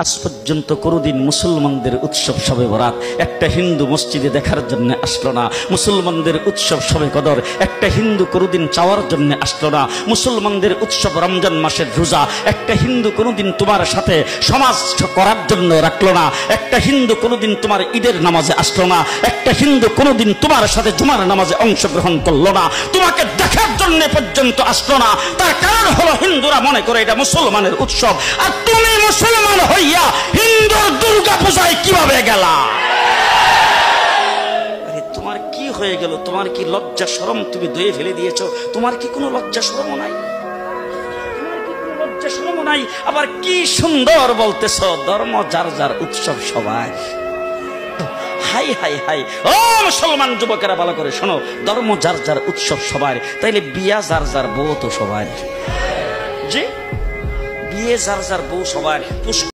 আজ পর্যন্ত কোনোদিন মুসলমানদের উৎসব শবে বরাত একটা হিন্দু মসজিদে দেখার জন্য আসলো না। মুসলমানদের উৎসব শবে কদর একটা হিন্দু কোনোদিন চাওয়ার জন্য আসলো না। মুসলমানদের উৎসব রমজান মাসের রোজা একটা হিন্দু কোনোদিন তোমার সাথে সমাজ করার জন্য রাখলো না। একটা হিন্দু কোনোদিন তোমার ঈদের নামাজে আসলো না। একটা হিন্দু কোনোদিন তোমার সাথে জুমার নামাজে অংশগ্রহণ করলো না। তোমাকে দেখার জন্য পর্যন্ত আসলো না। তার কারণ হলো হিন্দুরা মনে করে এটা মুসলমানের উৎসব, আর তুমি মুসলমান হইয়া হিন্দুর দুর্গা পূজায় কিভাবে গেলা? আরে তোমার কি হয়ে গেল? তোমার কি লজ্জা শরম তুমি ধুয়ে ফেলে দিয়েছো? তোমার কি কোনো লজ্জা শরম নাই? লজ্জা শরম নাই? আবার কি সুন্দর বলতেছ, ধর্ম যার যার উৎসব সবাই। হাই হাই হাই, ও মুসলমান যুবকেরা ভালো করে শোনো, ধর্ম যার যার উৎসব সবার, তাইলে বিয়া যার যার বউ তো সবার। যে বিয়ে যার যার বউ সবার।